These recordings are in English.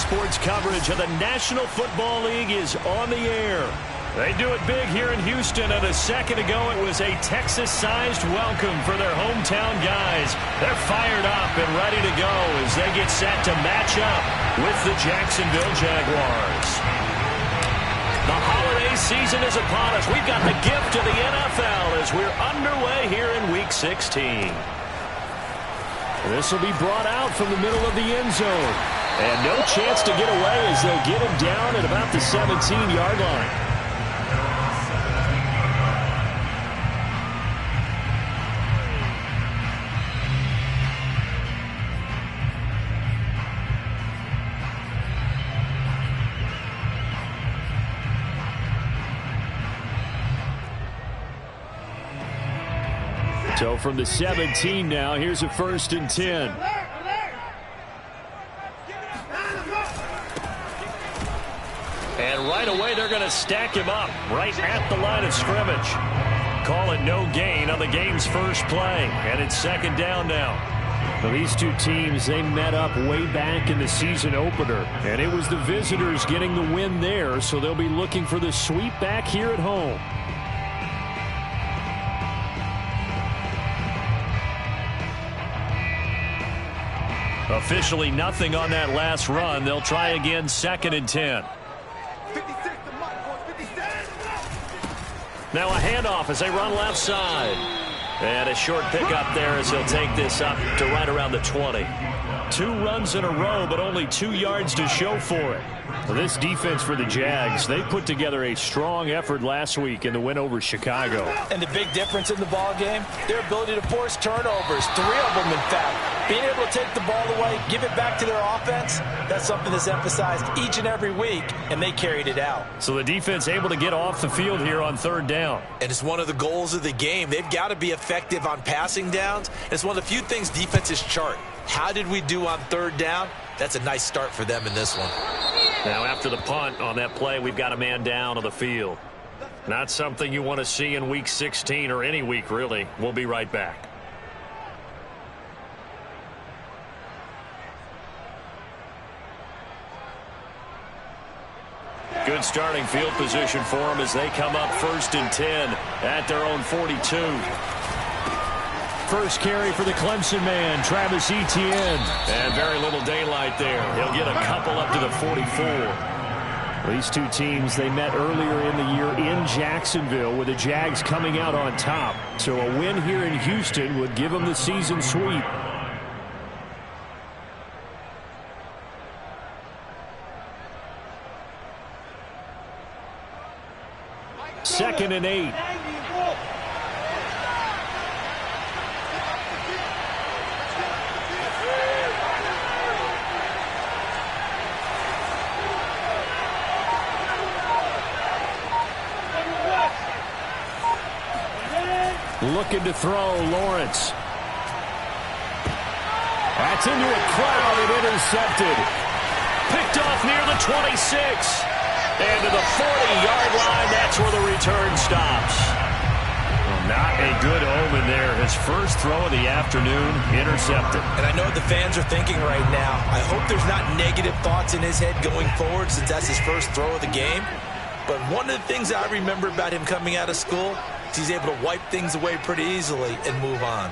Sports coverage of the National Football League is on the air. They do it big here in Houston, and a second ago it was a Texas-sized welcome for their hometown guys. They're fired up and ready to go as they get set to match up with the Jacksonville Jaguars. The holiday season is upon us. We've got the gift of the NFL as we're underway here in Week 16. This will be brought out from the middle of the end zone. And no chance to get away as they'll get him down at about the 17-yard line. So from the 17 now, here's a 1st and 10. And right away, they're going to stack him up right at the line of scrimmage. Call it no gain on the game's first play. And it's 2nd down now. Well, these two teams, they met up way back in the season opener. And it was the visitors getting the win there, so they'll be looking for the sweep back here at home. Officially nothing on that last run. They'll try again, 2nd and 10. Now a handoff as they run left side. And a short pickup there as he'll take this up to right around the 20. 2 runs in a row, but only 2 yards to show for it. Well, this defense for the Jags, they put together a strong effort last week in the win over Chicago. And the big difference in the ball game, their ability to force turnovers, 3 of them in fact. Being able to take the ball away, give it back to their offense, that's something that's emphasized each and every week, and they carried it out. So the defense able to get off the field here on 3rd down. And it's one of the goals of the game. They've got to be effective on passing downs. It's one of the few things defenses chart. How did we do on 3rd down? That's a nice start for them in this one. Now after the punt on that play, we've got a man down on the field. Not something you want to see in Week 16 or any week, really. We'll be right back. Good starting field position for them as they come up 1st and 10 at their own 42. First carry for the Clemson man, Travis Etienne. And very little daylight there. He'll get a couple up to the 44. These two teams, they met earlier in the year in Jacksonville with the Jags coming out on top. So a win here in Houston would give them the season sweep. Second and 8. Looking to throw, Lawrence. That's into a crowd and intercepted. Picked off near the 26. And to the 40-yard line, that's where the return stops. Well, not a good omen there. His first throw of the afternoon, intercepted. And I know what the fans are thinking right now. I hope there's not negative thoughts in his head going forward since that's his first throw of the game. But one of the things I remember about him coming out of school is he's able to wipe things away pretty easily and move on.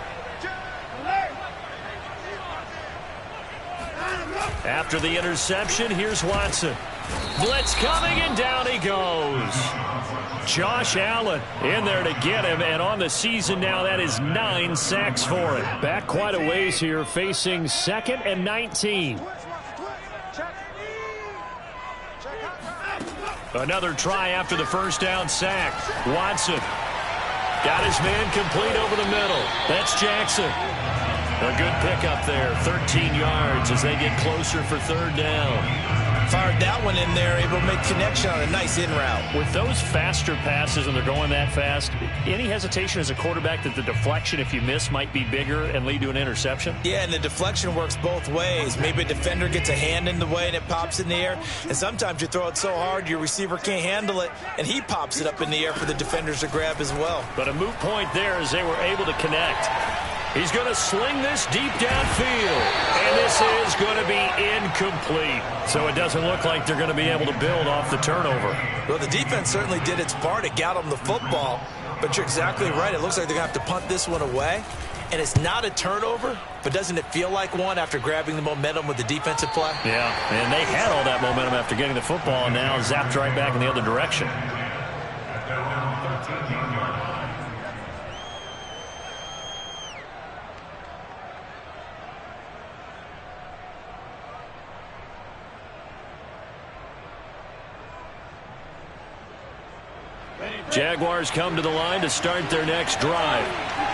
After the interception, here's Watson. Blitz coming, and down he goes. Josh Allen in there to get him, and on the season now, that is 9 sacks for it. Back quite a ways here, facing 2nd and 19. Another try after the first down sack. Watson got his man complete over the middle. That's Jackson. A good pickup there, 13 yards as they get closer for 3rd down. Fired that one in there, able to make connection on a nice in route. With those faster passes and they're going that fast, any hesitation as a quarterback that the deflection, if you miss, might be bigger and lead to an interception? Yeah, and the deflection works both ways. Maybe a defender gets a hand in the way and it pops in the air. And sometimes you throw it so hard your receiver can't handle it, and he pops it up in the air for the defenders to grab as well. But a moot point there as they were able to connect. He's going to sling this deep downfield. And this is going to be incomplete. So it doesn't look like they're going to be able to build off the turnover. Well, the defense certainly did its part. It got them the football. But you're exactly right. It looks like they're going to have to punt this one away. And it's not a turnover, but doesn't it feel like one after grabbing the momentum with the defensive play? Yeah, and they had all that momentum after getting the football and now zapped right back in the other direction. Jaguars come to the line to start their next drive.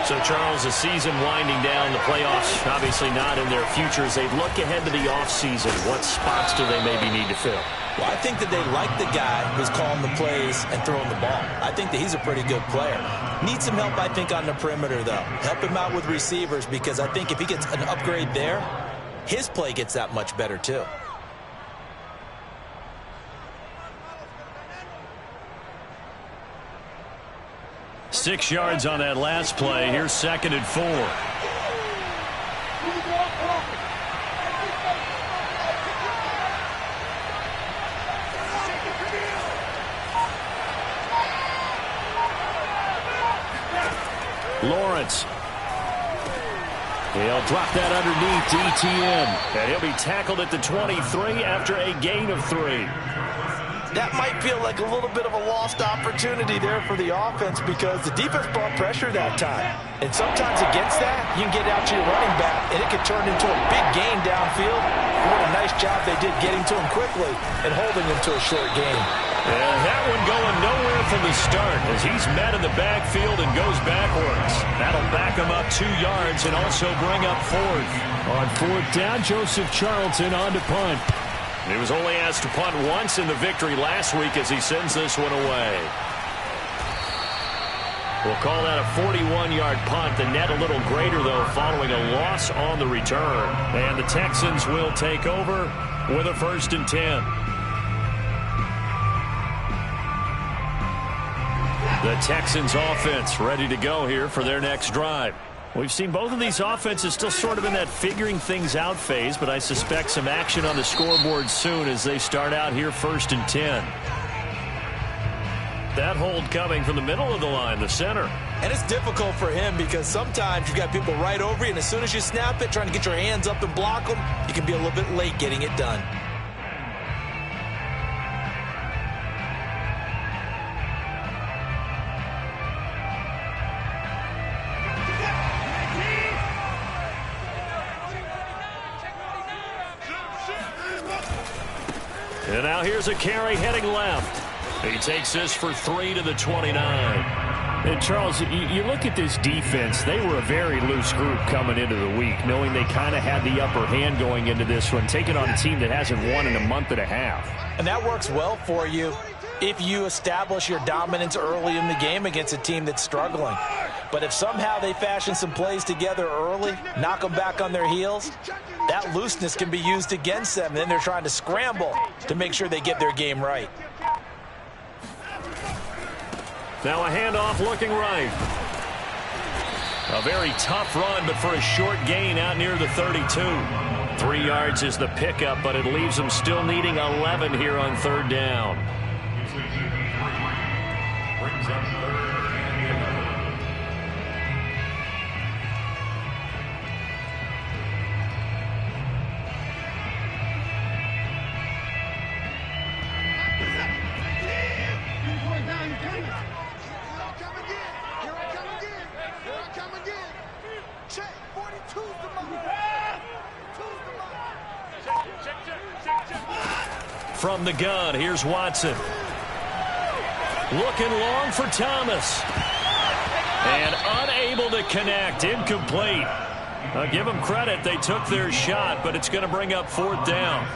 So, Charles, the season winding down, the playoffs obviously not in their future. As they look ahead to the offseason, what spots do they maybe need to fill? Well, I think that they like the guy who's calling the plays and throwing the ball. I think that he's a pretty good player. Needs some help, I think, on the perimeter, though. Help him out with receivers, because I think if he gets an upgrade there, his play gets that much better, too. Six yards on that last play. Here's 2nd and 4. Lawrence. He'll drop that underneath to ETN. And he'll be tackled at the 23 after a gain of 3. That might feel like a little bit of a lost opportunity there for the offense, because the defense brought pressure that time. And sometimes against that, you can get out to your running back, and it could turn into a big gain downfield. What a nice job they did getting to him quickly and holding him to a short gain. And that one going nowhere from the start as he's met in the backfield and goes backwards. That'll back him up 2 yards and also bring up 4th. On 4th down, Joseph Charlton on to punt. He was only asked to punt once in the victory last week as he sends this one away. We'll call that a 41-yard punt. The net a little greater, though, following a loss on the return. And the Texans will take over with a 1st and 10. The Texans offense ready to go here for their next drive. We've seen both of these offenses still sort of in that figuring things out phase, but I suspect some action on the scoreboard soon as they start out here 1st and 10. That hold coming from the middle of the line, the center. And it's difficult for him because sometimes you've got people right over you, and as soon as you snap it, trying to get your hands up and block them, you can be a little bit late getting it done. And now here's a carry heading left. He takes this for 3 to the 29. And Charles, you look at this defense, they were a very loose group coming into the week, knowing they kind of had the upper hand going into this one, taking on a team that hasn't won in a month and a half. And that works well for you if you establish your dominance early in the game against a team that's struggling. But if somehow they fashion some plays together early, knock them back on their heels, that looseness can be used against them. And then they're trying to scramble to make sure they get their game right. Now a handoff looking right. A very tough run, but for a short gain out near the 32. 3 yards is the pickup, but it leaves them still needing 11 here on 3rd down. From the gun, here's Watson. Looking long for Thomas. And unable to connect. Incomplete. I'll give them credit. They took their shot, but it's going to bring up 4th down.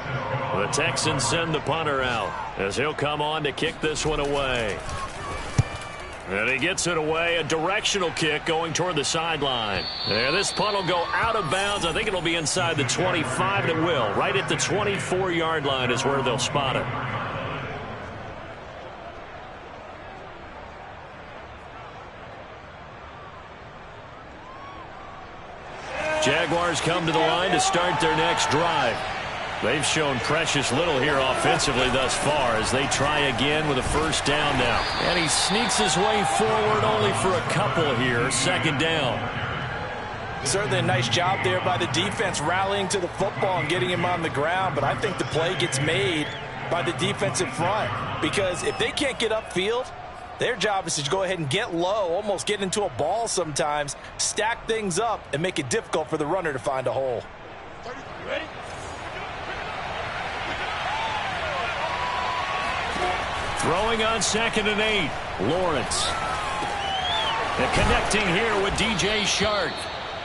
The Texans send the punter out as he'll come on to kick this one away. And he gets it away, a directional kick going toward the sideline. And this punt will go out of bounds. I think it'll be inside the 25, and it will. Right at the 24-yard line is where they'll spot it. Jaguars come to the line to start their next drive. They've shown precious little here offensively thus far as they try again with a first down now. And he sneaks his way forward only for a couple here. Second down. Certainly a nice job there by the defense rallying to the football and getting him on the ground. But I think the play gets made by the defensive front because if they can't get upfield, their job is to go ahead and get low, almost get into a ball sometimes, stack things up, and make it difficult for the runner to find a hole. Ready? Throwing on 2nd and 8. Lawrence. And connecting here with DJ Chark.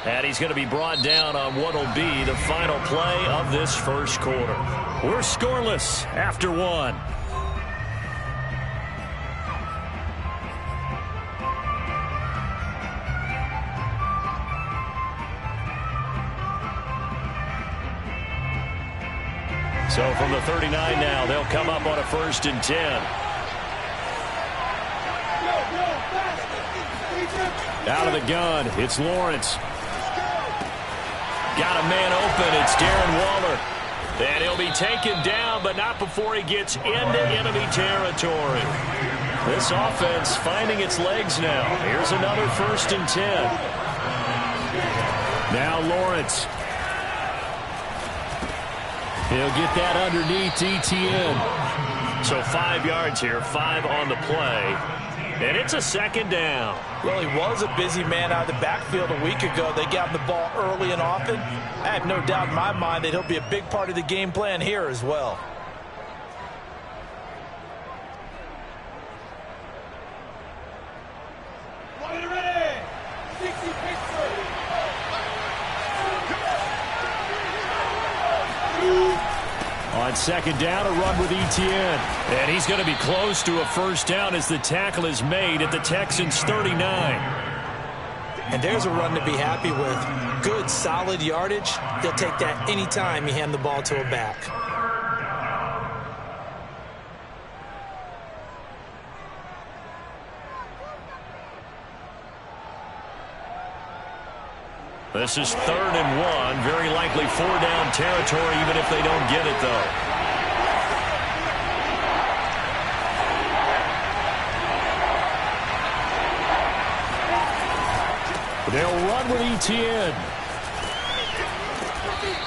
And he's going to be brought down on what will be the final play of this first quarter. We're scoreless after one. So from the 39 now, they'll come up on a 1st and 10. Out of the gun, it's Lawrence. Got a man open, it's Darren Waller. And he'll be taken down, but not before he gets into enemy territory. This offense finding its legs now. Here's another 1st and 10. Now Lawrence. He'll get that underneath Etienne. So 5 yards here, 5 on the play. And it's a 2nd down. Well, he was a busy man out of the backfield a week ago. They got him the ball early and often. I have no doubt in my mind that he'll be a big part of the game plan here as well. On 2nd down, a run with Etienne. And he's going to be close to a first down as the tackle is made at the Texans' 39. And there's a run to be happy with. Good, solid yardage. They'll take that anytime you hand the ball to a back. This is 3rd and 1. Very likely 4-down territory, even if they don't get it, though. They'll run with Etienne.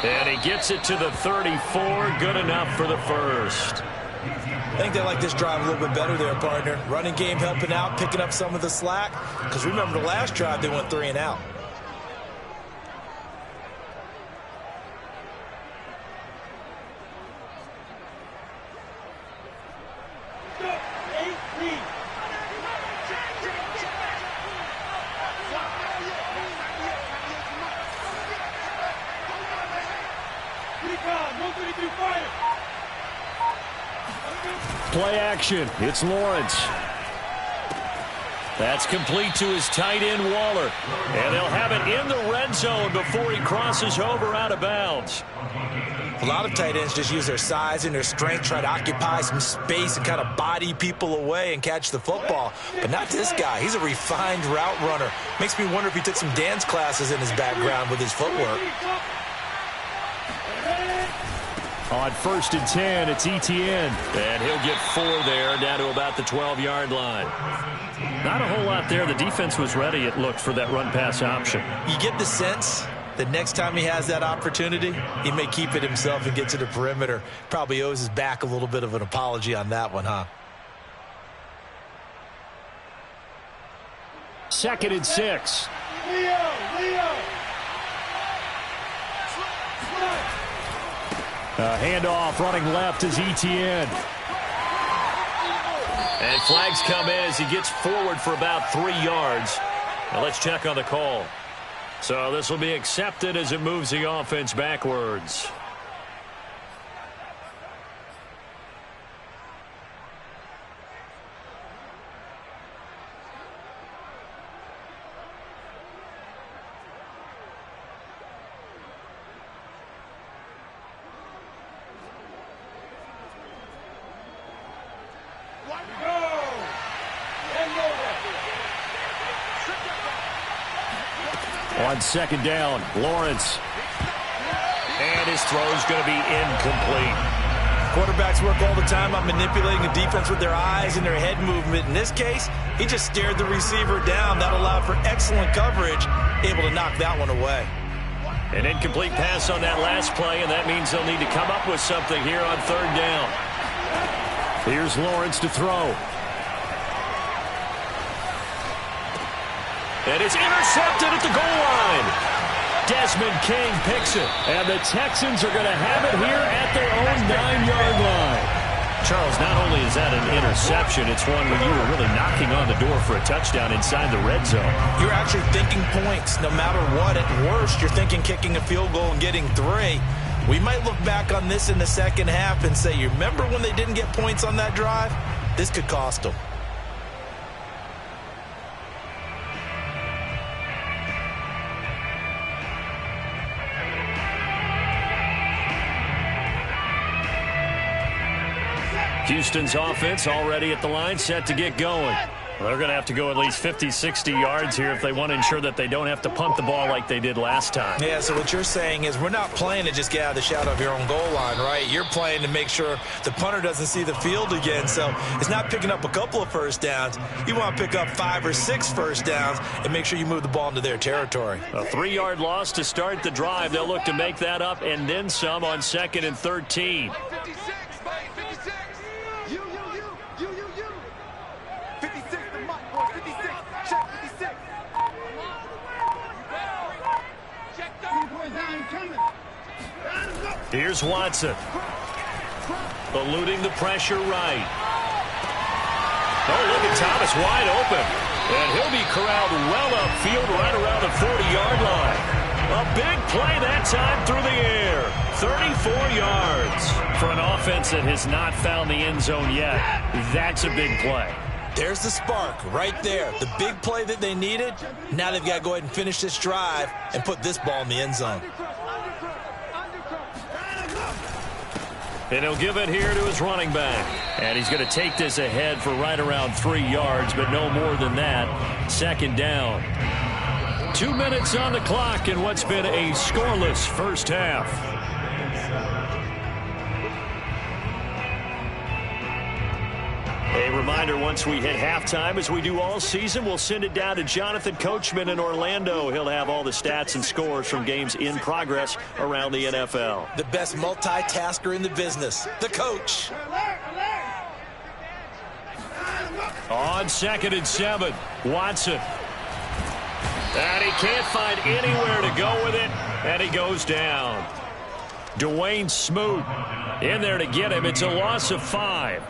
And he gets it to the 34. Good enough for the first. I think they like this drive a little bit better there, partner. Running game helping out, picking up some of the slack. Because remember the last drive, they went 3 and out. Play action. It's Lawrence. That's complete to his tight end, Waller. And they'll have it in the red zone before he crosses over out of bounds. A lot of tight ends just use their size and their strength, try to occupy some space and kind of body people away and catch the football. But not this guy. He's a refined route runner. Makes me wonder if he took some dance classes in his background with his footwork. On 1st and 10, it's Etienne. And he'll get 4 there, down to about the 12-yard line. Not a whole lot there. The defense was ready, it looked, for that run-pass option. You get the sense that next time he has that opportunity, he may keep it himself and get to the perimeter. Probably owes his back a little bit of an apology on that one, huh? 2nd and 6. Leo. Handoff running left is Etienne. And flags come in as he gets forward for about 3 yards. Now let's check on the call. So this will be accepted as it moves the offense backwards. On second down, Lawrence. And his throw's going to be incomplete. Quarterbacks work all the time on manipulating the defense with their eyes and their head movement. In this case, he just stared the receiver down. That allowed for excellent coverage, able to knock that one away. An incomplete pass on that last play, and that means they'll need to come up with something here on third down. Here's Lawrence to throw. And it's intercepted at the goal line. Desmond King picks it. And the Texans are going to have it here at their own 9-yard line. Charles, not only is that an interception, it's one where you were really knocking on the door for a touchdown inside the red zone. You're actually thinking points. No matter what, at worst, you're thinking kicking a field goal and getting 3. We might look back on this in the second half and say, you remember when they didn't get points on that drive? This could cost them. Houston's offense already at the line, set to get going. Well, they're going to have to go at least 50, 60 yards here if they want to ensure that they don't have to punt the ball like they did last time. Yeah, so what you're saying is we're not playing to just get out of the shadow of your own goal line, right? You're playing to make sure the punter doesn't see the field again. So it's not picking up a couple of first downs. You want to pick up 5 or 6 first downs and make sure you move the ball into their territory. A 3-yard loss to start the drive. They'll look to make that up and then some on 2nd and 13. 56, Here's Watson. Eluding the pressure right. Oh, look at Thomas wide open. And he'll be corralled well upfield right around the 40-yard line. A big play that time through the air. 34 yards. For an offense that has not found the end zone yet, that's a big play. There's the spark right there. The big play that they needed. Now they've got to go ahead and finish this drive and put this ball in the end zone. And he'll give it here to his running back. And he's going to take this ahead for right around 3 yards, but no more than that. 2nd down. 2 minutes on the clock in what's been a scoreless first half. A reminder, once we hit halftime, as we do all season, we'll send it down to Jonathan Coachman in Orlando. He'll have all the stats and scores from games in progress around the NFL. The best multitasker in the business, the coach. On 2nd and 7, Watson. And he can't find anywhere to go with it, and he goes down. Dwayne Smoot in there to get him. It's a loss of 5.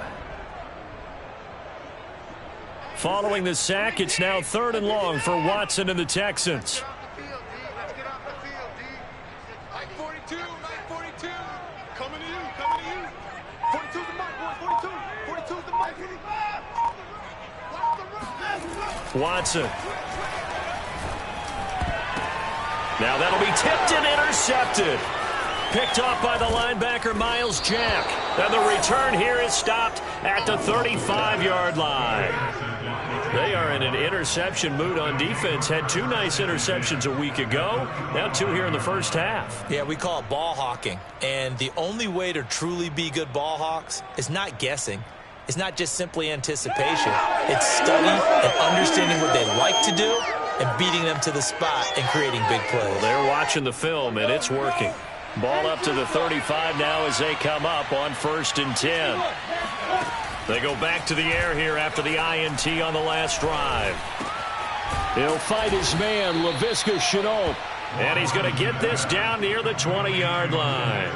Following the sack, it's now 3rd and long for Watson and the Texans. Let's get off the field, D. Mike 42, Mike 42. Coming to you, coming to you. 42's the mic, boys, 42. 42's the mic. Watson. Now that'll be tipped and intercepted. Picked off by the linebacker, Miles Jack. And the return here is stopped at the 35-yard line. They are in an interception mood on defense. Had 2 nice interceptions a week ago. Now 2 here in the first half. Yeah, we call it ball hawking. And the only way to truly be good ball hawks is not guessing. It's not just simply anticipation. It's study and understanding what they like to do and beating them to the spot and creating big plays. Well, they're watching the film, and it's working. Ball up to the 35 now as they come up on 1st and 10. They go back to the air here after the INT on the last drive. He'll fight his man, Laviska Shenault. And he's going to get this down near the 20-yard line.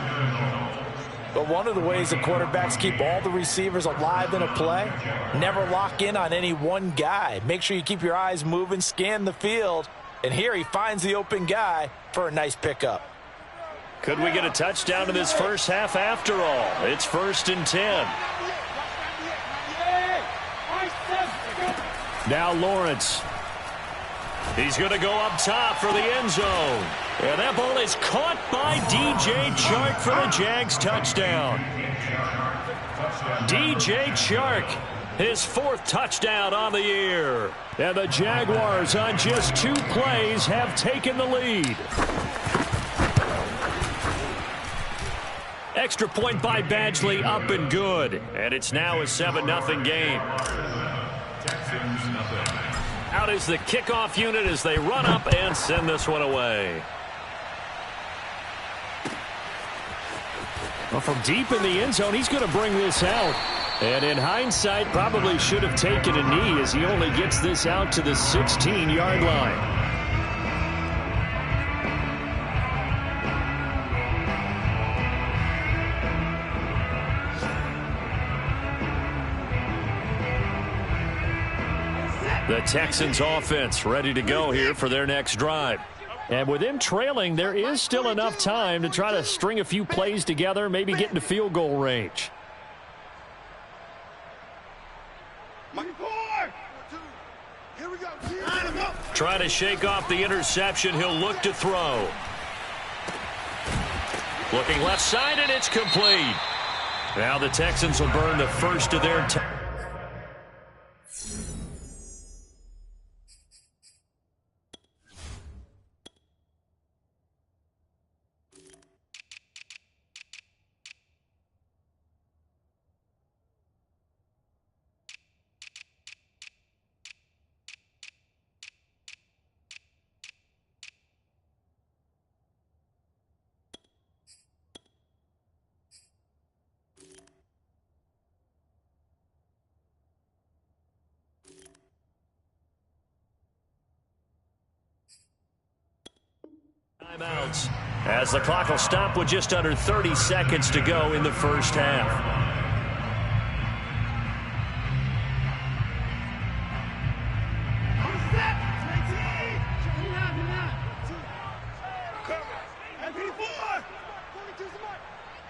But one of the ways the quarterbacks keep all the receivers alive in a play, never lock in on any one guy. Make sure you keep your eyes moving, scan the field. And here he finds the open guy for a nice pickup. Could we get a touchdown in this first half after all? It's 1st and 10. Now Lawrence. He's going to go up top for the end zone. And that ball is caught by DJ Chark for the Jags touchdown. DJ Chark His 4th touchdown on the year. And the Jaguars on just 2 plays have taken the lead. Extra point by Badgley, up and good. And it's now a 7-0 game. Out is the kickoff unit as they run up and send this one away. Well, from deep in the end zone, he's going to bring this out. And in hindsight, probably should have taken a knee as he only gets this out to the 16-yard line. The Texans offense ready to go here for their next drive. And with them trailing, there is still enough time to try to string a few plays together, maybe get into field goal range. Trying to shake off the interception. He'll look to throw. Looking left side, and it's complete. Now the Texans will burn the first of their time. Timeouts as the clock will stop with just under 30 seconds to go in the first half.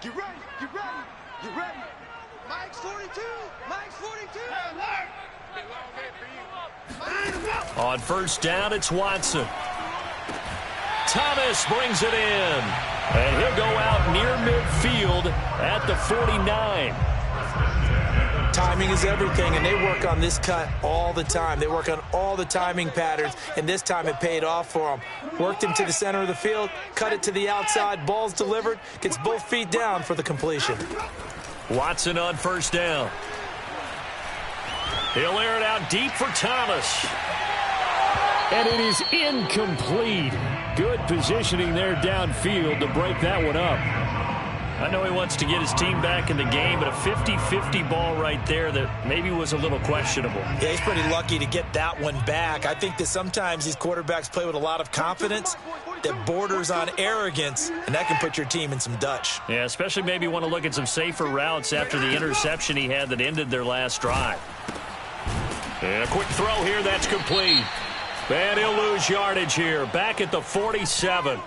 Get ready, get ready, get ready. Mike's 42, Mike's 42. On first down, it's Watson. Thomas brings it in. And he'll go out near midfield at the 49. Timing is everything, and they work on this cut all the time. They work on all the timing patterns, and this time it paid off for them. Worked him to the center of the field, cut it to the outside, ball's delivered, gets both feet down for the completion. Watson on first down. He'll air it out deep for Thomas. And it is incomplete. Good positioning there downfield to break that one up. I know he wants to get his team back in the game, but a 50-50 ball right there that maybe was a little questionable. Yeah, he's pretty lucky to get that one back. I think that sometimes these quarterbacks play with a lot of confidence that borders on arrogance, and that can put your team in some Dutch. Yeah, especially maybe want to look at some safer routes after the interception he had that ended their last drive. And a quick throw here, that's complete. And he'll lose yardage here, back at the 47.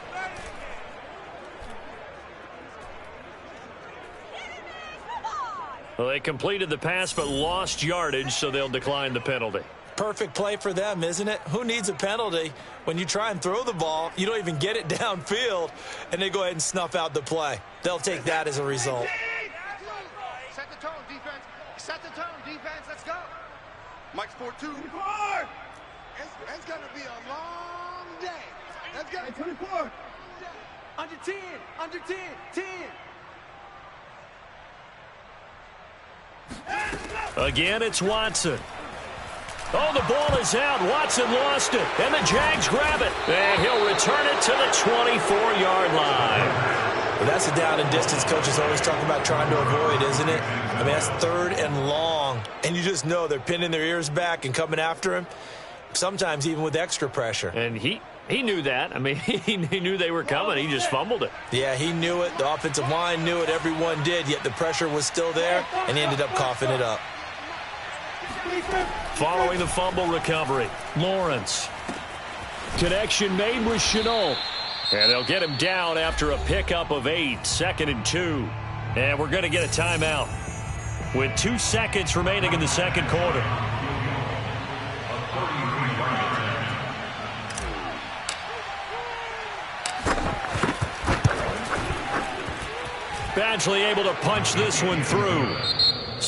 Well, they completed the pass but lost yardage, so they'll decline the penalty. Perfect play for them, isn't it? Who needs a penalty when you try and throw the ball, you don't even get it downfield, and they go ahead and snuff out the play. They'll take that as a result. Set the tone, defense. Set the tone, defense. Let's go. Mike's 4-2. It's going to be a long day. Let's go. 24. Under 10. Under 10. 10. Again, it's Watson. Oh, the ball is out. Watson lost it. And the Jags grab it. And he'll return it to the 24-yard line. Well, that's a down and distance coaches always talk about trying to avoid, isn't it? I mean, that's 3rd and long. And you just know they're pinning their ears back and coming after him, sometimes even with extra pressure. And he knew that. I mean, he knew they were coming. He just fumbled it. Yeah, he knew it. The offensive line knew it. Everyone did, yet the pressure was still there, and he ended up coughing it up. Following the fumble recovery, Lawrence. Connection made with Shenault. And they'll get him down after a pickup of 8, 2nd and 2. And we're going to get a timeout with 2 seconds remaining in the second quarter. Badgley able to punch this one through.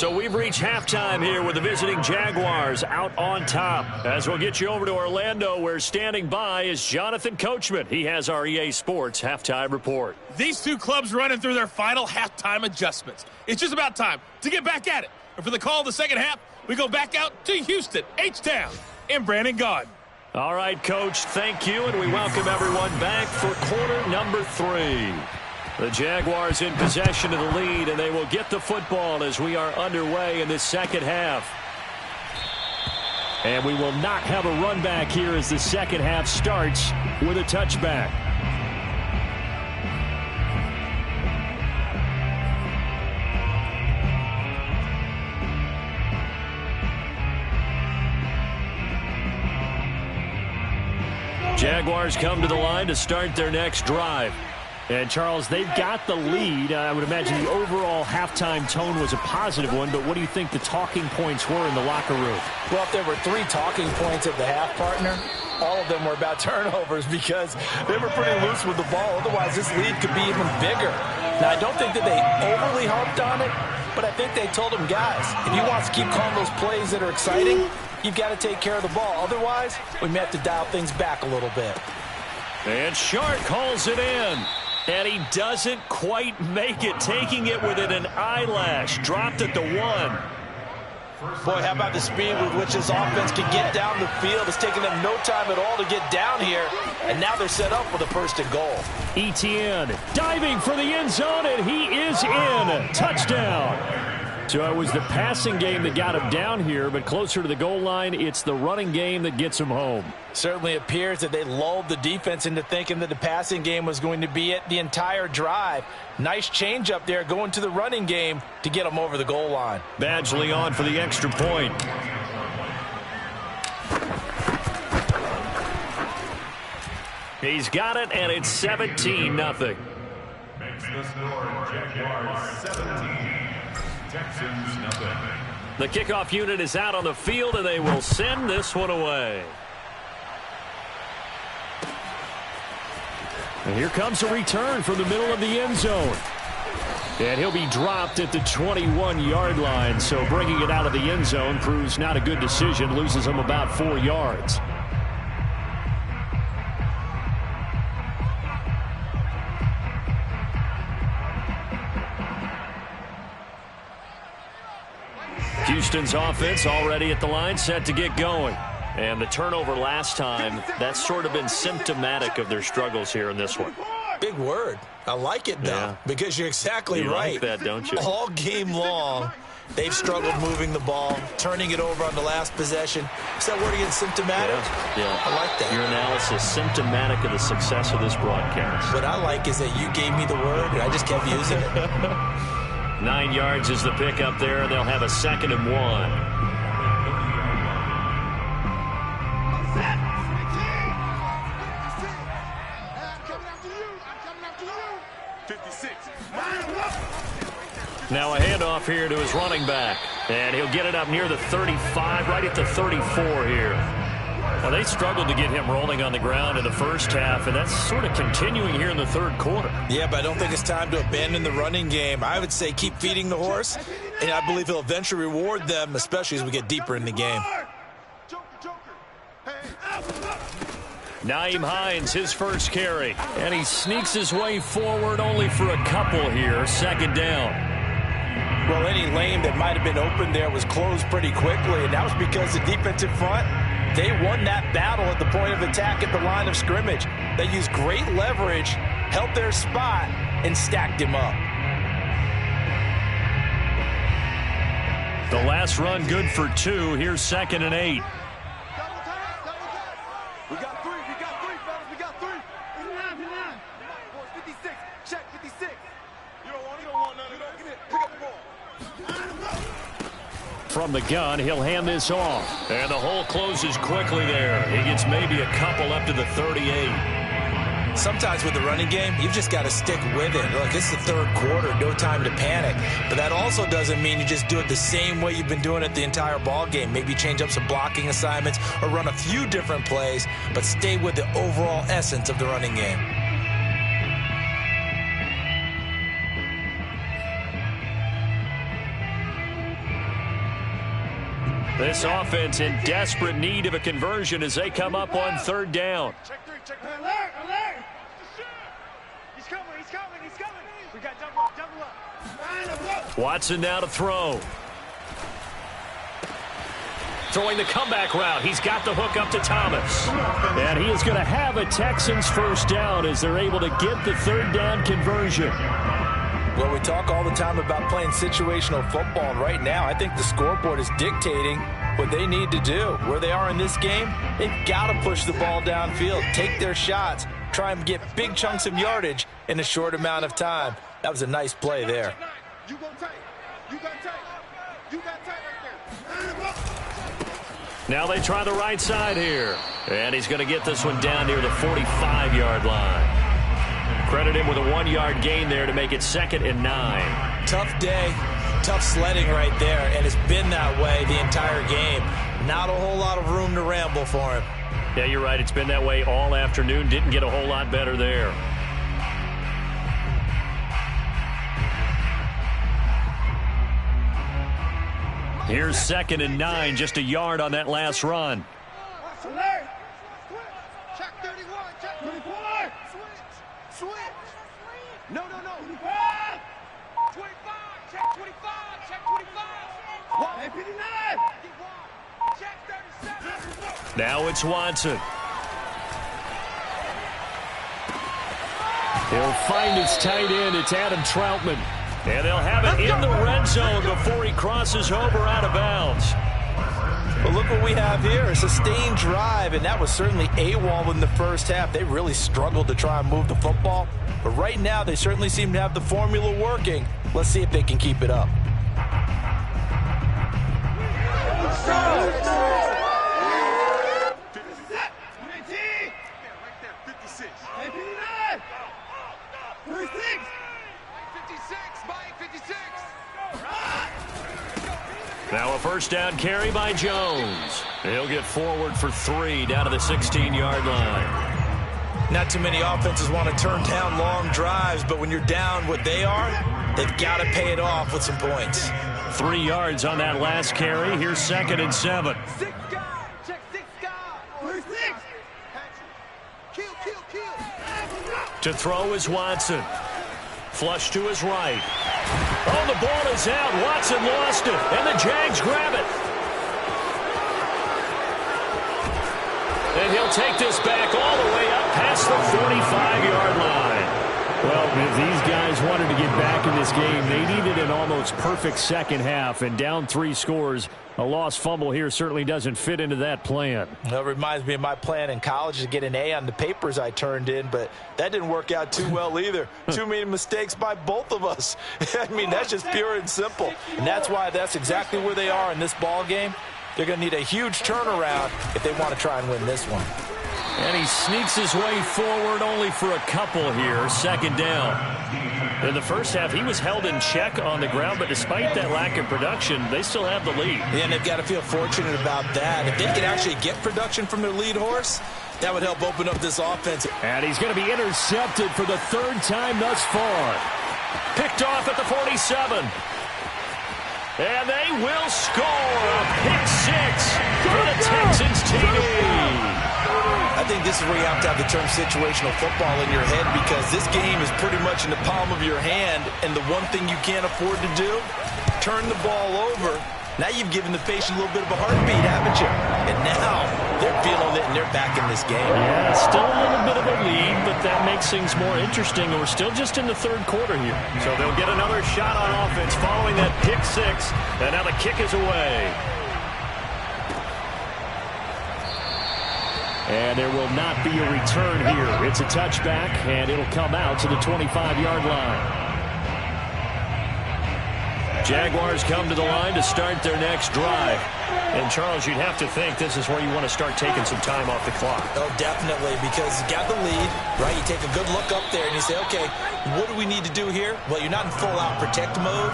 So we've reached halftime here with the visiting Jaguars out on top. As we'll get you over to Orlando, where standing by is Jonathan Coachman. He has our EA Sports halftime report. These two clubs running through their final halftime adjustments. It's just about time to get back at it. And for the call of the second half, we go back out to Houston, H-Town, and Brandon Gaudin. All right, Coach, thank you, and we welcome everyone back for quarter number 3. The Jaguars in possession of the lead, and they will get the football as we are underway in this second half. And we will not have a run back here as the second half starts with a touchback. Jaguars come to the line to start their next drive. And, Charles, they've got the lead. I would imagine the overall halftime tone was a positive one, but what do you think the talking points were in the locker room? Well, if there were 3 talking points at the half, partner, all of them were about turnovers because they were pretty loose with the ball. Otherwise, this lead could be even bigger. Now, I don't think that they overly harped on it, but I think they told them, guys, if you want to keep calling those plays that are exciting, you've got to take care of the ball. Otherwise, we may have to dial things back a little bit. And Shark calls it in. And he doesn't quite make it, taking it within an eyelash. Dropped at the 1. Boy, how about the speed with which this offense can get down the field? It's taken them no time at all to get down here, and now they're set up with a 1st and goal. Etienne diving for the end zone, and he is in. Touchdown. So it was the passing game that got him down here, but closer to the goal line, it's the running game that gets him home. Certainly appears that they lulled the defense into thinking that the passing game was going to be it the entire drive. Nice change up there going to the running game to get them over the goal line. Badgley on for the extra point. He's got it, and it's 17-0. Makes the score Jaguars 17. Texans nothing. The kickoff unit is out on the field, and they will send this one away. And here comes a return from the middle of the end zone. And he'll be dropped at the 21-yard line, so bringing it out of the end zone proves not a good decision, loses him about 4 yards. Houston's offense already at the line, set to get going. And the turnover last time, that's sort of been symptomatic of their struggles here in this one. Big word. I like it, though, because you're exactly right. You like that, don't you? All game long, they've struggled moving the ball, turning it over on the last possession. Is that word again, symptomatic? Yeah. I like that. Your analysis, symptomatic of the success of this broadcast. What I like is that you gave me the word, and I just kept using it. 9 yards is the pick up there, and they'll have a 2nd and 1. Now a handoff here to his running back, and he'll get it up near the 35, right at the 34 here. Now, they struggled to get him rolling on the ground in the first half, and that's sort of continuing here in the third quarter. Yeah, but I don't think it's time to abandon the running game. I would say keep feeding the horse, and I believe he'll eventually reward them, especially as we get deeper in the game. Nyheim Hines, his first carry, and he sneaks his way forward only for a couple here, 2nd down. Well, any lane that might have been open there was closed pretty quickly, and that was because the defensive front, they won that battle at the point of attack at the line of scrimmage. They used great leverage, held their spot, and stacked him up. The last run good for 2. Here's 2nd and 8. We got 3, fellas, we got 3. 59. 56, check 56. You don't want none of that. Get it, pick up the ball. From the gun, he'll hand this off. And the hole closes quickly there. He gets maybe a couple up to the 38. Sometimes with the running game, you've just got to stick with it. Look, it's the third quarter, no time to panic. But that also doesn't mean you just do it the same way you've been doing it the entire ball game. Maybe change up some blocking assignments or run a few different plays, but stay with the overall essence of the running game. This offense in desperate need of a conversion as they come up on third down. Check three, check three. Alert! He's coming. We got double up. Watson now to throw. Throwing the comeback route. He's got the hook up to Thomas. And he is going to have a Texans first down as they're able to get the third down conversion. Well, we talk all the time about playing situational football, and right now I think the scoreboard is dictating what they need to do. Where they are in this game, they've got to push the ball downfield, take their shots, try and get big chunks of yardage in a short amount of time. That was a nice play there. You go tight. You got tight right there. Now they try the right side here. And he's going to get this one down near the 45-yard line. Credit him with a 1-yard gain there to make it 2nd and 9. Tough day, tough sledding right there, and it's been that way the entire game. Not a whole lot of room to ramble for him. Yeah, you're right. It's been that way all afternoon. Didn't get a whole lot better there. Here's 2nd and 9, just a yard on that last run. Check 31, check 24. Switch. No. 25, check 25, check 25. 59. Check 37. Now it's Watson. He'll find his tight end. It's Adam Troutman. And they'll have it in the red zone before he crosses over out of bounds. Well, look what we have here, a sustained drive, and that was certainly AWOL in the first half. They really struggled to try and move the football. But right now, they certainly seem to have the formula working. Let's see if they can keep it up. Now a first down carry by Jones. He'll get forward for 3 down to the 16-yard line. Not too many offenses want to turn down long drives, but when you're down what they are, they've got to pay it off with some points. 3 yards on that last carry. Here's 2nd and 7. Six guys. Check 6 guys. Where's 6? Kill. To throw is Watson. Flush to his right. Oh, the ball is out. Watson lost it, and the Jags grab it. And he'll take this back all the way up past the 45-yard line. Well, if these guys wanted to get back in this game, they needed an almost perfect second half, and down 3 scores. A lost fumble here certainly doesn't fit into that plan. That reminds me of my plan in college to get an A on the papers I turned in, but that didn't work out too well either. Too many mistakes by both of us. I mean, that's just pure and simple. And that's why that's exactly where they are in this ball game. They're going to need a huge turnaround if they want to try and win this one. And he sneaks his way forward only for a couple here. 2nd down. In the first half, he was held in check on the ground, but despite that lack of production, they still have the lead. Yeah, and they've got to feel fortunate about that. If they can actually get production from their lead horse, that would help open up this offense. And he's going to be intercepted for the 3rd time thus far. Picked off at the 47. And they will score a pick 6 for the Texans TD. I think this is where you have to have the term situational football in your head, because this game is pretty much in the palm of your hand, and the one thing you can't afford to do, turn the ball over. Now you've given the patient a little bit of a heartbeat, haven't you? And now they're feeling it, and they're back in this game. Yeah, still a little bit of a lead, but that makes things more interesting, and we're still just in the 3rd quarter here. So they'll get another shot on offense following that pick 6, and now the kick is away. And there will not be a return here. It's a touchback, and it'll come out to the 25-yard line. Jaguars come to the line to start their next drive. And, Charles, you'd have to think this is where you want to start taking some time off the clock. Oh, definitely, because you got the lead, right? You take a good look up there, and you say, okay, what do we need to do here? Well, you're not in full-out protect mode.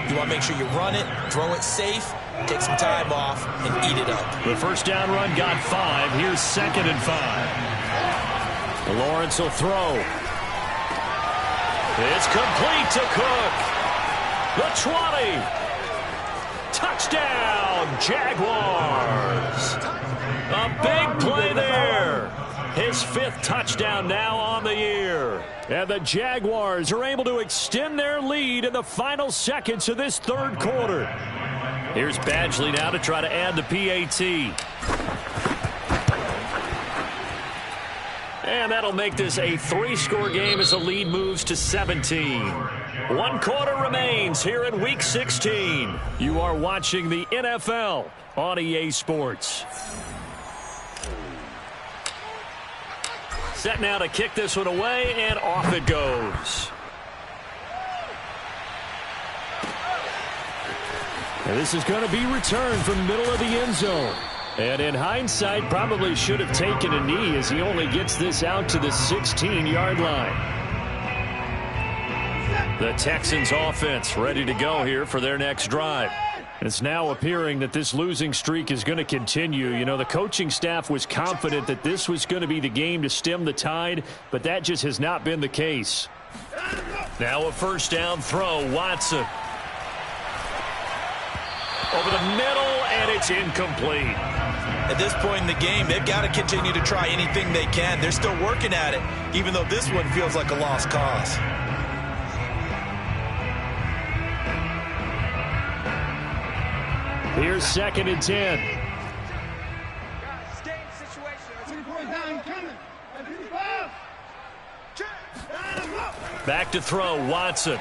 You want to make sure you run it, throw it safe, take some time off, and eat it up. The first down run got 5. Here's 2nd and 5. Lawrence will throw. It's complete to Cook. The 20. Touchdown. Jaguars. A big play there. His 5th touchdown now on the year. And the Jaguars are able to extend their lead in the final seconds of this 3rd quarter. Here's Badgley now to try to add the PAT. And that'll make this a 3-score game as the lead moves to 17. 1 quarter remains here in Week 16. You are watching the NFL on EA Sports. Set now to kick this one away, and off it goes. And this is going to be returned from the middle of the end zone. And in hindsight, probably should have taken a knee as he only gets this out to the 16-yard line. The Texans offense ready to go here for their next drive. It's now appearing that this losing streak is going to continue. You know, the coaching staff was confident that this was going to be the game to stem the tide, but that just has not been the case. Now a 1st down throw, Watson. Over the middle, and it's incomplete. At this point in the game, they've got to continue to try anything they can. They're still working at it, even though this one feels like a lost cause. Here's 2nd and 10. Back to throw, Watson.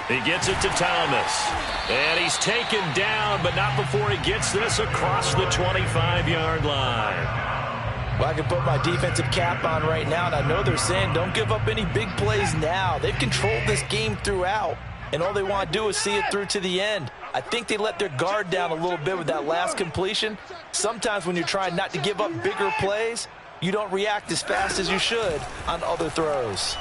He gets it to Thomas. And he's taken down, but not before he gets this across the 25-yard line. Well, I can put my defensive cap on right now, and I know they're saying don't give up any big plays now. They've controlled this game throughout, and all they want to do is see it through to the end. I think they let their guard down a little bit with that last completion. Sometimes when you're trying not to give up bigger plays, you don't react as fast as you should on other throws.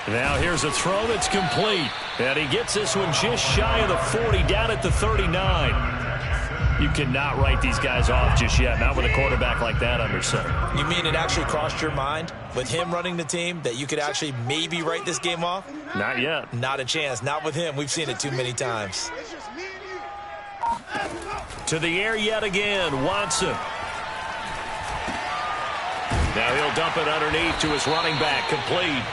Now here's a throw that's complete. And he gets this one just shy of the 40, down at the 39. You cannot write these guys off just yet, not with a quarterback like that under center. You mean it actually crossed your mind with him running the team that you could actually maybe write this game off? Not yet. Not a chance. Not with him. We've seen it too many times. To the air yet again, Watson. Now he'll dump it underneath to his running back, complete.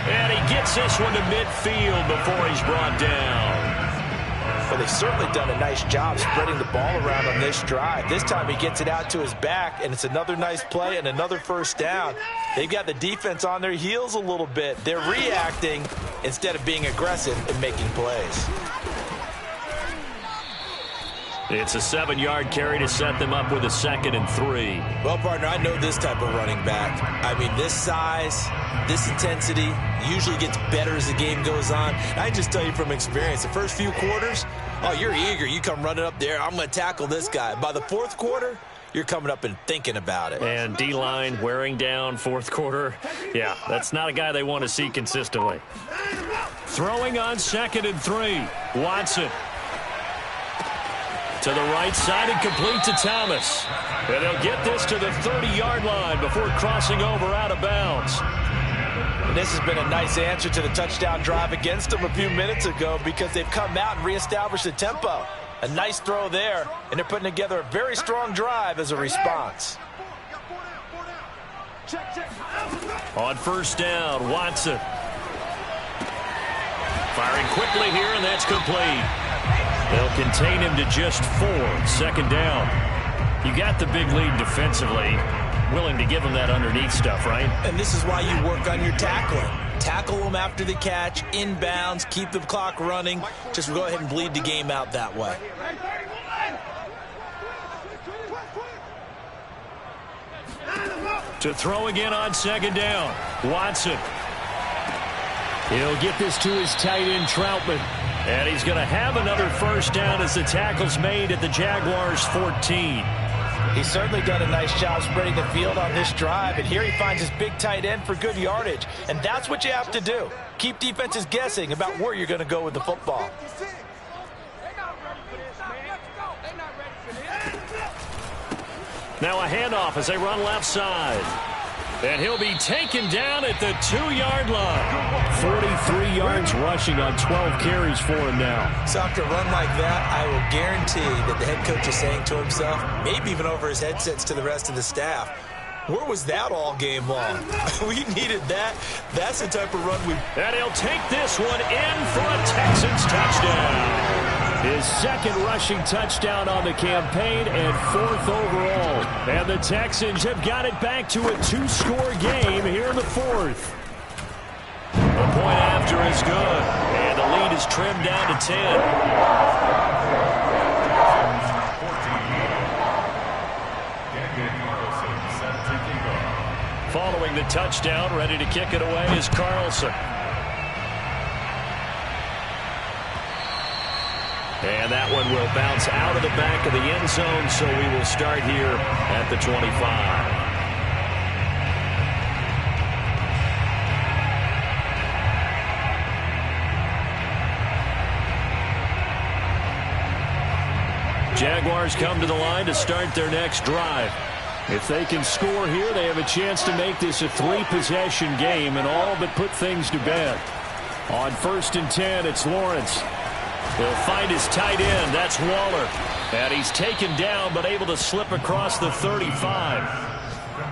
And he gets this one to midfield before he's brought down. Well, they've certainly done a nice job spreading the ball around on this drive. This time he gets it out to his back, and it's another nice play and another 1st down. They've got the defense on their heels a little bit. They're reacting instead of being aggressive and making plays. It's a 7-yard carry to set them up with a 2nd and 3. Well, partner, I know this type of running back. I mean, this size, this intensity usually gets better as the game goes on. I just tell you from experience, the first few quarters, oh, you're eager. You come running up there, I'm going to tackle this guy. By the 4th quarter, you're coming up and thinking about it. And D-line wearing down 4th quarter. Yeah, that's not a guy they want to see consistently. Throwing on 2nd and 3. Watson. To the right side and complete to Thomas. And they'll get this to the 30-yard line before crossing over out of bounds. And this has been a nice answer to the touchdown drive against them a few minutes ago because they've come out and reestablished the tempo. A nice throw there, and they're putting together a very strong drive as a response. On 1st down, Watson. Firing quickly here, and that's complete. They'll contain him to just 4. 2nd down. You got the big lead defensively. Willing to give him that underneath stuff, right? And this is why you work on your tackling. Tackle them after the catch, inbounds, keep the clock running. Just go ahead and bleed the game out that way. To throw again on 2nd down. Watson. He'll get this to his tight end, Troutman. And he's going to have another 1st down as the tackle's made at the Jaguars' 14. He's certainly done a nice job spreading the field on this drive, and here he finds his big tight end for good yardage. And that's what you have to do. Keep defenses guessing about where you're going to go with the football. Now a handoff as they run left side. And he'll be taken down at the 2-yard line. 43 yards rushing on 12 carries for him now. So after a run like that, I will guarantee that the head coach is saying to himself, maybe even over his headsets to the rest of the staff, where was that all game long? We needed that. That's the type of run we... And he'll take this one in for a Texans touchdown. His second rushing touchdown on the campaign and 4th overall. And the Texans have got it back to a 2-score game here in the 4th. The point after is good. And the lead is trimmed down to 10. Following the touchdown, ready to kick it away is Carlson. And that one will bounce out of the back of the end zone, so we will start here at the 25. Jaguars come to the line to start their next drive. If they can score here, they have a chance to make this a 3-possession game and all but put things to bed. On 1st and 10, it's Lawrence. He'll find his tight end. That's Waller. And he's taken down but able to slip across the 35.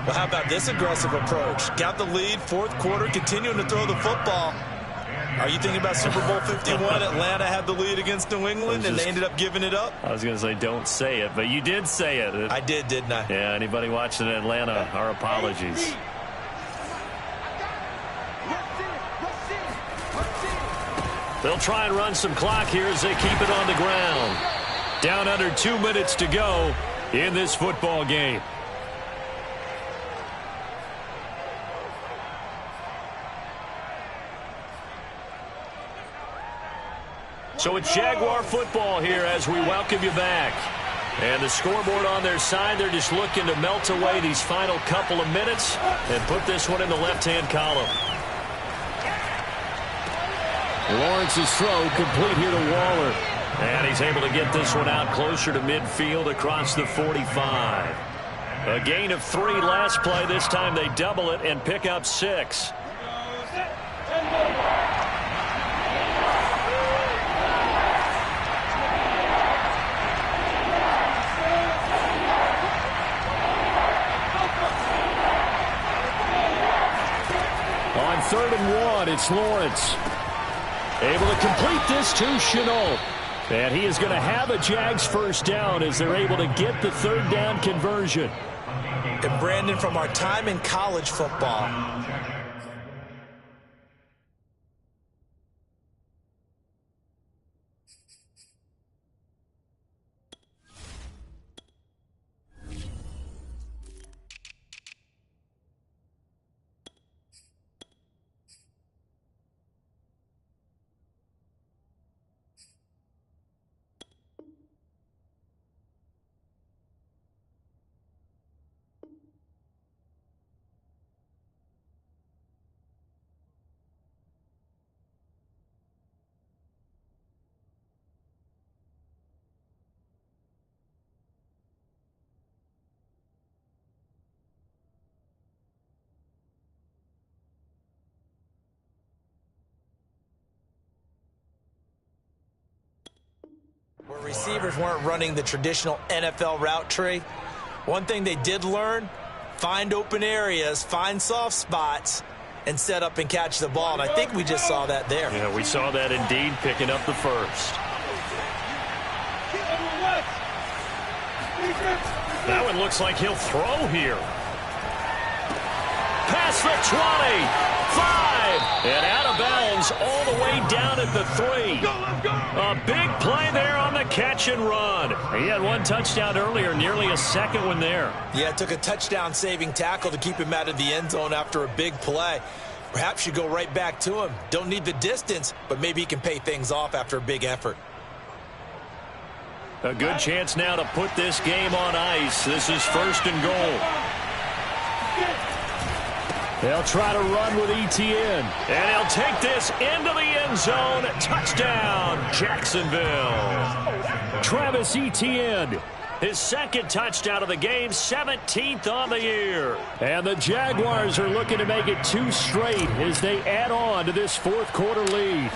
Well, how about this aggressive approach? Got the lead, 4th quarter, continuing to throw the football. Are you thinking about Super Bowl 51? Atlanta had the lead against New England, and they ended up giving it up? I was going to say don't say it, but you did say it. I did, didn't I? Yeah, anybody watching Atlanta, our apologies. They'll try and run some clock here as they keep it on the ground. Down under 2 minutes to go in this football game. So it's Jaguar football here as we welcome you back. And the scoreboard on their side, they're just looking to melt away these final couple of minutes and put this one in the left-hand column. Lawrence's throw complete here to Waller. And he's able to get this one out closer to midfield across the 45. A gain of 3 last play. This time they double it and pick up 6. On 3rd and 1, it's Lawrence. Able to complete this to Shenault. And he is going to have a Jags first down as they're able to get the 3rd down conversion. And Brandon, from our time in college football, where receivers weren't running the traditional NFL route tree, one thing they did learn, find open areas, find soft spots, and set up and catch the ball. And I think we just saw that there. Yeah, we saw that indeed, picking up the first. That one looks like he'll throw here. Past the 20. 5. And out of bounds all the way down at the 3. A big play there on the catch and run. He had one touchdown earlier, nearly a second one there. Yeah, it took a touchdown-saving tackle to keep him out of the end zone after a big play. Perhaps you go right back to him. Don't need the distance, but maybe he can pay things off after a big effort. A good chance now to put this game on ice. This is 1st and goal. They'll try to run with Etienne. And he'll take this into the end zone. Touchdown, Jacksonville. Travis Etienne His second touchdown of the game, 17th on the year. And the Jaguars are looking to make it 2 straight as they add on to this fourth quarter lead.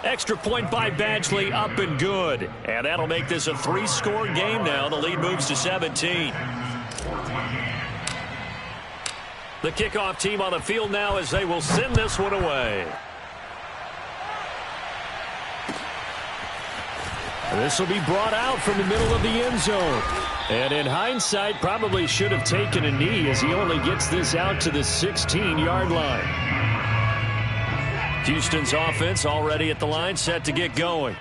Extra point by Badgley, up and good. And that'll make this a 3-score game now. The lead moves to 17. The kickoff team on the field now as they will send this one away. This will be brought out from the middle of the end zone. And in hindsight, probably should have taken a knee as he only gets this out to the 16-yard line. Houston's offense already at the line, set to get going.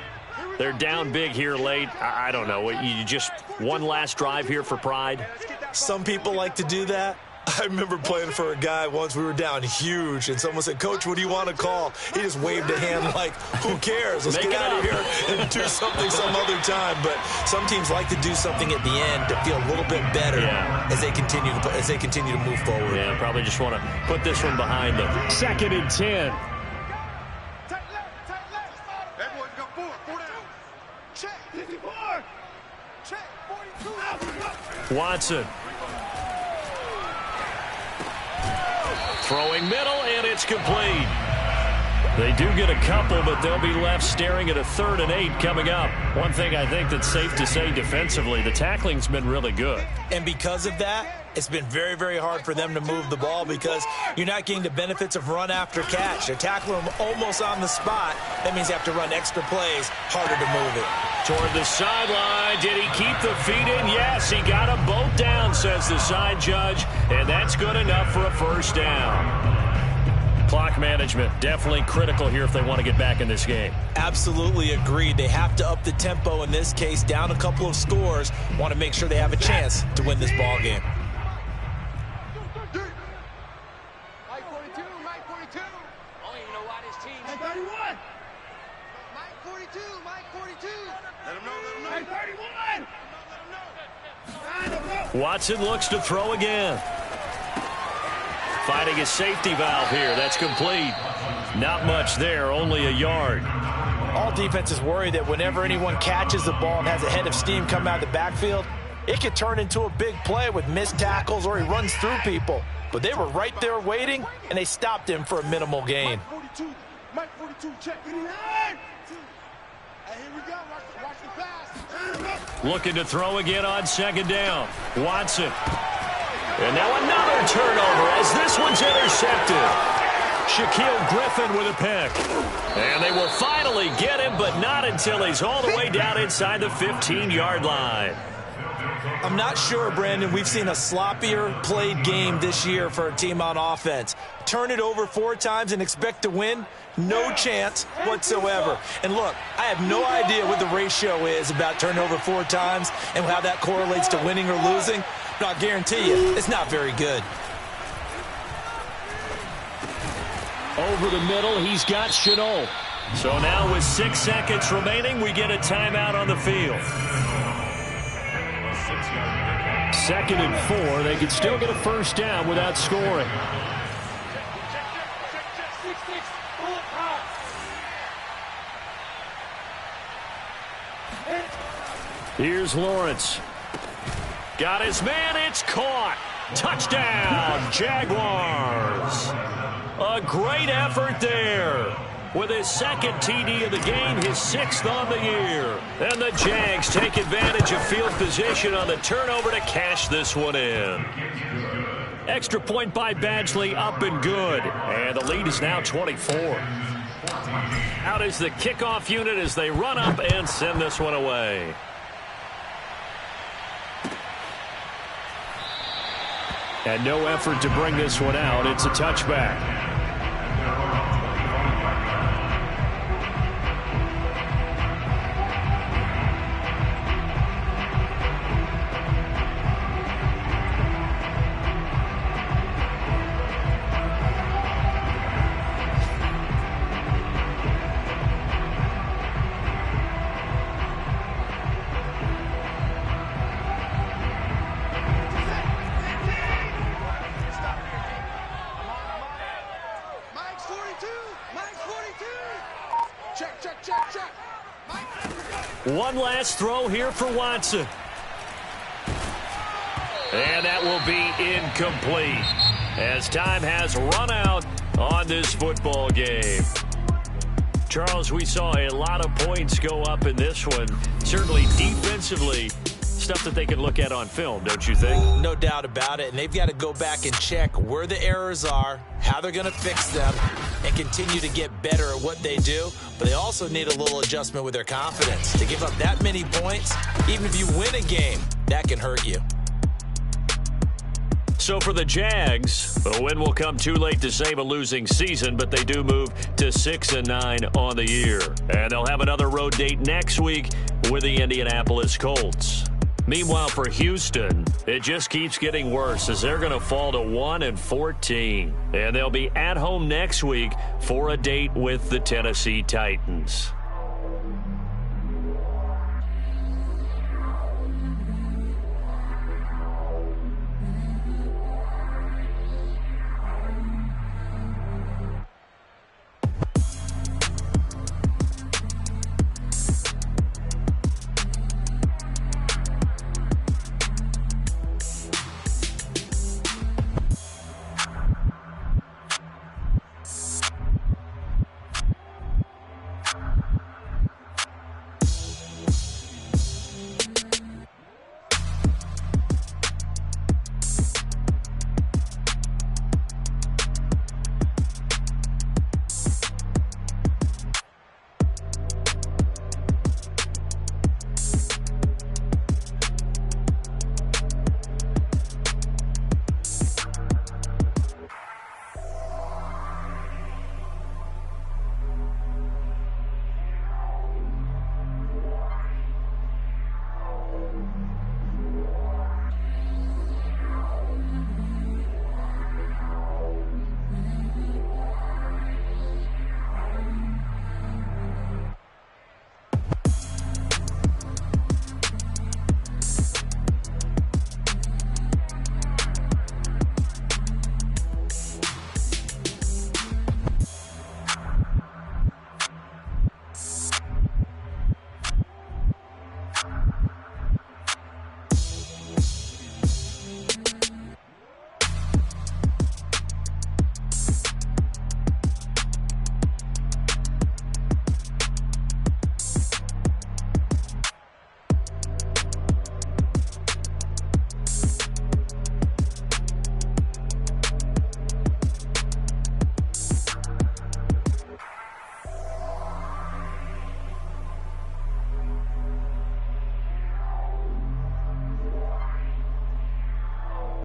They're down big here late. I don't know. You just one last drive here for pride? Some people like to do that. I remember playing for a guy once. We were down huge, and someone said, "Coach, what do you want to call?" He just waved a hand like, who cares? Let's get out of here and do something some other time. But some teams like to do something at the end to feel a little bit better as they continue to move forward. Yeah, probably just want to put this one behind them. 2nd and 10. Everyone's got 4 down. Check. 54. Check. 42. Watson. Throwing middle, and it's complete. They do get a couple, but they'll be left staring at a 3rd and 8 coming up. One thing I think that's safe to say defensively, the tackling's been really good. And because of that, it's been very, very hard for them to move the ball because you're not getting the benefits of run after catch. They're tackling them almost on the spot. That means they have to run extra plays, harder to move it. Toward the sideline, did he keep the feet in? Yes, he got them both down, says the side judge, and that's good enough for a first down. Clock management, definitely critical here if they want to get back in this game. Absolutely agreed. They have to up the tempo in this case, down a couple of scores. Want to make sure they have a chance to win this ball game. Mike 42, Mike 42. I don't even know why this team. Mike 31. Mike 42, Mike 42. Let him know, let him know. Mike 31. Let him know. Watson looks to throw again. Finding a safety valve here. That's complete. Not much there, only a yard. All defenses worry that whenever anyone catches the ball and has a head of steam come out of the backfield, it could turn into a big play with missed tackles or he runs through people. But they were right there waiting, and they stopped him for a minimal gain. Mike 42, check. 89. Hey, here we go. Watch the pass. Looking to throw again on 2nd down. Watson. And now another turnover as this one's intercepted. Shaquille Griffin with a pick. And they will finally get him, but not until he's all the way down inside the 15-yard line. I'm not sure, Brandon, we've seen a sloppier played game this year for a team on offense. Turn it over 4 times and expect to win? No chance whatsoever. And look, I have no idea what the ratio is about turnover 4 times and how that correlates to winning or losing. But I'll guarantee you, it's not very good. Over the middle, he's got Shenault. So now with 6 seconds remaining, we get a timeout on the field. 2nd and 4. They can still get a first down without scoring. Here's Lawrence. Got his man. It's caught. Touchdown, Jaguars. A great effort there. With his 2nd TD of the game, his 6th on the year. And the Jags take advantage of field position on the turnover to cash this one in. Extra point by Badgley, up and good. And the lead is now 24. Out is the kickoff unit as they run up and send this one away. And no effort to bring this one out. It's a touchback. One last throw here for Watson. And that will be incomplete as time has run out on this football game. Charles, we saw a lot of points go up in this one. Certainly defensively, stuff that they can look at on film, don't you think? No doubt about it. And they've got to go back and check where the errors are, how they're going to fix them, and continue to get better at what they do. But they also need a little adjustment with their confidence. To give up that many points, even if you win a game, that can hurt you. So for the Jags, a win will come too late to save a losing season, but they do move to 6-9 on the year. And they'll have another road date next week with the Indianapolis Colts. Meanwhile, for Houston, it just keeps getting worse as they're going to fall to 1-14. And they'll be at home next week for a date with the Tennessee Titans.